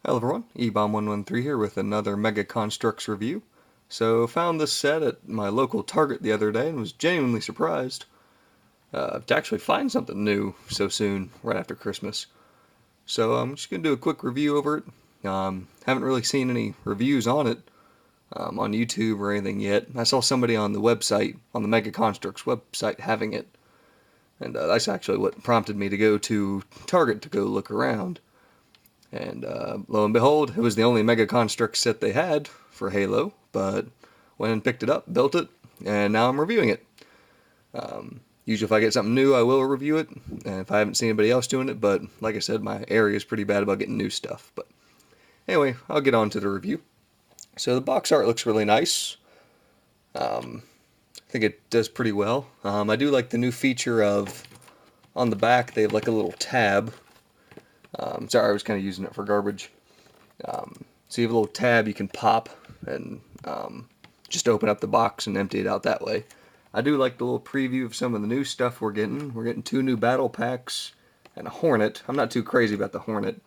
Hello everyone, eBomb113 here with another Mega Construx review. So found this set at my local Target the other day and was genuinely surprised to actually find something new so soon, right after Christmas. So I'm just going to do a quick review over it. Haven't really seen any reviews on it on YouTube or anything yet. I saw somebody on the website, on the Mega Construx website, having it. And that's actually what prompted me to go to Target to go look around. And lo and behold, it was the only Mega Construx set they had for Halo, but went and picked it up, built it, and now I'm reviewing it. Usually if I get something new, I will review it, and if I haven't seen anybody else doing it, but like I said, my area is pretty bad about getting new stuff. But anyway, I'll get on to the review. So the box art looks really nice. I think it does pretty well. I do like the new feature of, on the back, they have like a little tab. Sorry, I was kind of using it for garbage. So you have a little tab you can pop and just open up the box and empty it out that way. I do like the little preview of some of the new stuff we're getting. We're getting 2 new battle packs and a Hornet. I'm not too crazy about the Hornet,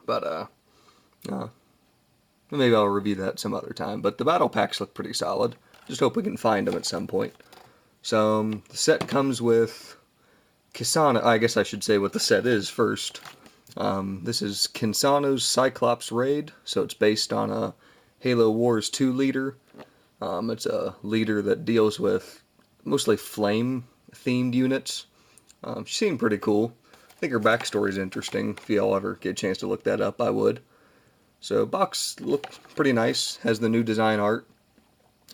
but maybe I'll review that some other time. But the battle packs look pretty solid. Just hope we can find them at some point. So the set comes with Kinsano. I guess I should say what the set is first. This is Kinsano's Cyclops Raid, so it's based on a Halo Wars 2 leader. It's a leader that deals with mostly flame-themed units. She seemed pretty cool. I think her backstory is interesting. If y'all ever get a chance to look that up, I would. So box looked pretty nice. Has the new design art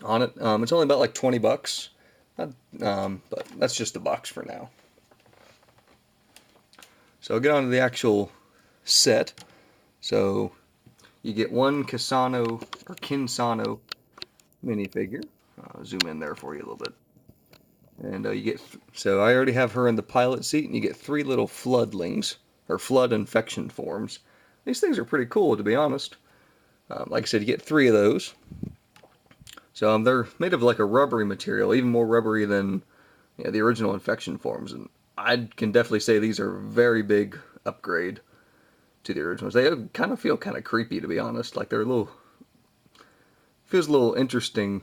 on it. It's only about like 20 bucks, but that's just the box for now. So I'll get on to the actual set. So you get one Kinsano minifigure. I'll zoom in there for you a little bit. And you get, so I already have her in the pilot seat, and you get 3 little floodlings, or flood infection forms. These things are pretty cool, to be honest. Like I said, you get 3 of those. So they're made of like a rubbery material, even more rubbery than the original infection forms. And I can definitely say these are a very big upgrade to the originals. They kind of feel kind of creepy, to be honest. Like they're a little, feels a little interesting,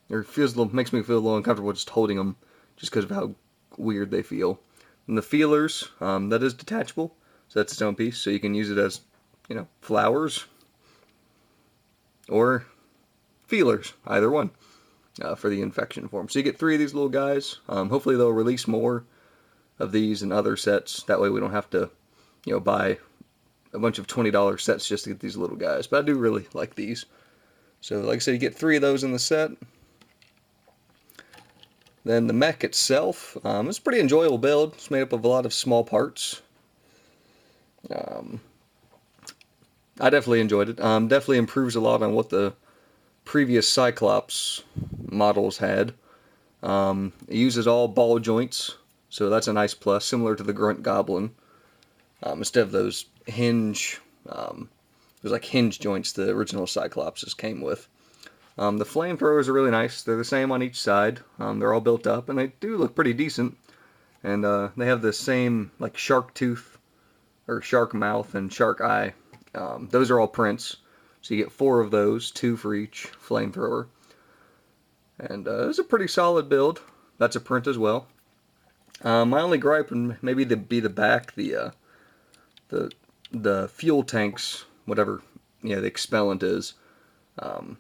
or makes me feel a little uncomfortable just holding them, just because of how weird they feel. And the feelers, that is detachable, so that's its own piece. So you can use it as, flowers or feelers, either one, for the infection form. So you get 3 of these little guys. Hopefully they'll release more of these and other sets. That way we don't have to, buy a bunch of $20 sets just to get these little guys. But I do really like these. So like I said, you get 3 of those in the set. Then the mech itself, it's a pretty enjoyable build. It's made up of a lot of small parts. I definitely enjoyed it. Definitely improves a lot on what the previous Cyclops models had. It uses all ball joints, so that's a nice plus, similar to the Grunt Goblin. Instead of those hinge, there's like hinge joints the original Cyclopses came with. The flamethrowers are really nice. They're the same on each side. They're all built up, and they do look pretty decent. And they have the same like shark tooth, or shark mouth, and shark eye. Those are all prints. So you get 4 of those, 2 for each flamethrower. And it's a pretty solid build. That's a print as well. My only gripe would maybe be the back, the fuel tanks, whatever the expellant is, are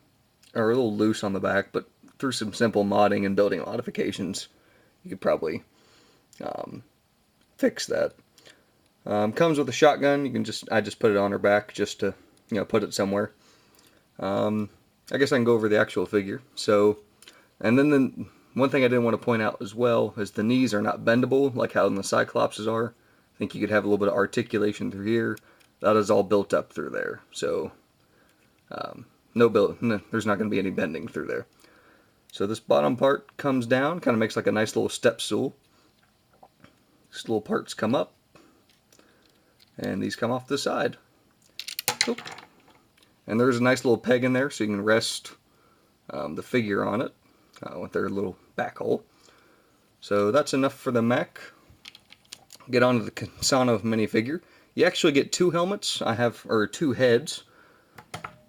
a little loose on the back, but through some simple modding and building modifications, you could probably fix that. Comes with a shotgun. You can I just put it on her back just to put it somewhere. I guess I can go over the actual figure. So, and then the one thing I didn't want to point out as well is the knees are not bendable like how the Cyclopses are. I think you could have a little bit of articulation through here. That is all built up through there. So there's not going to be any bending through there. So this bottom part comes down, kind of makes like a nice little step stool. These little parts come up, and these come off the side. Oop. And there's a nice little peg in there so you can rest the figure on it with their little back hole. So that's enough for the mech. Get onto the Kinsano minifigure. You actually get two helmets. Or two heads.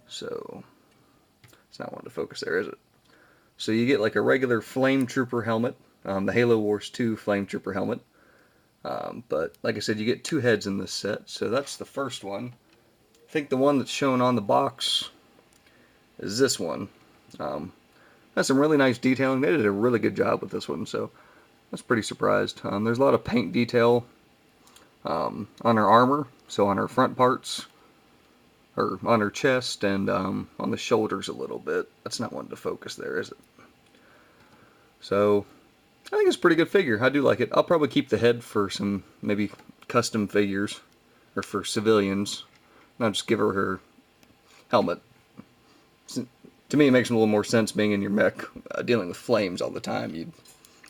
So it's not one to focus there, is it? So you get like a regular Flame Trooper helmet, the Halo Wars 2 Flame Trooper helmet. But like I said, you get two heads in this set. So that's the first one. I think the one that's shown on the box is this one. Has some really nice detailing. They did a really good job with this one, so I was pretty surprised. There's a lot of paint detail on her armor, so on her front parts, or on her chest, and on the shoulders a little bit. That's not one to focus there, is it? So I think it's a pretty good figure. I do like it. I'll probably keep the head for some maybe custom figures, or for civilians. And I'll just give her helmet. To me, it makes a little more sense being in your mech, dealing with flames all the time. You'd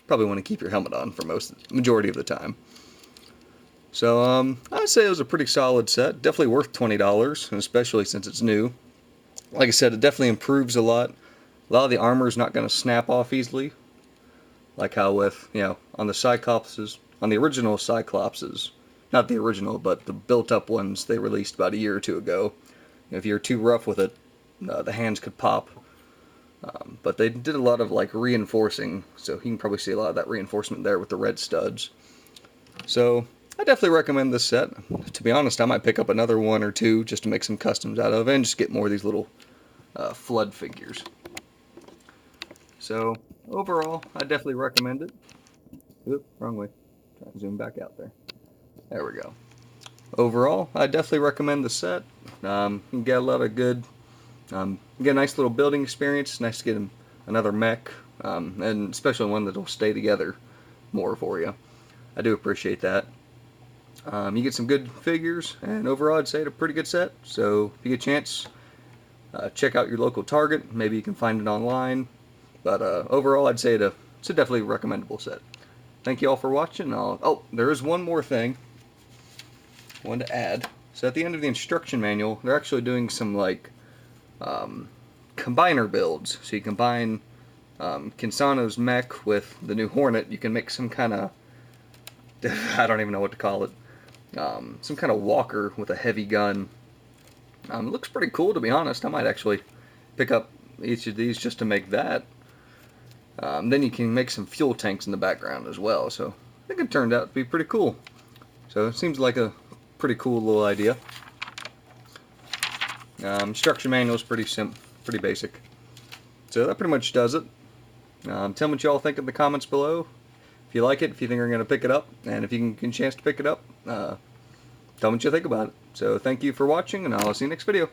probably want to keep your helmet on for majority of the time. So I'd say it was a pretty solid set. Definitely worth $20, especially since it's new. Like I said, it definitely improves a lot. A lot of the armor is not going to snap off easily, like how with, on the Cyclopses, on the original Cyclopses, not the original, but the built-up ones they released about a year or two ago. If you're too rough with it, the hands could pop. But they did a lot of like reinforcing, so you can probably see a lot of that reinforcement there with the red studs. So I definitely recommend this set. To be honest, I might pick up another one or two just to make some customs out of, and just get more of these little flood figures. So overall, I definitely recommend it. Oop, wrong way. Try to zoom back out there. There we go. Overall, I definitely recommend the set. You can get a lot of good, you get a nice little building experience. Nice to get another mech, and especially one that will stay together more for you. I do appreciate that. You get some good figures, and overall I'd say it's a pretty good set. So if you get a chance, check out your local Target. Maybe you can find it online. But overall I'd say it's a definitely recommendable set. Thank you all for watching. Oh, there is one more thing I wanted to add. So at the end of the instruction manual, they're actually doing some like combiner builds. So you combine Kinsano's mech with the new Hornet. You can make some kind of, I don't even know what to call it, some kind of walker with a heavy gun. It looks pretty cool, to be honest. I might actually pick up each of these just to make that. Then you can make some fuel tanks in the background as well. So I think it turned out to be pretty cool. So it seems like a pretty cool little idea. Instruction manual is pretty basic. So that pretty much does it. Tell me what you all think in the comments below. If you like it, if you think you're going to pick it up, and if you can get a chance to pick it up, tell me what you think about it. So thank you for watching, and I'll see you next video.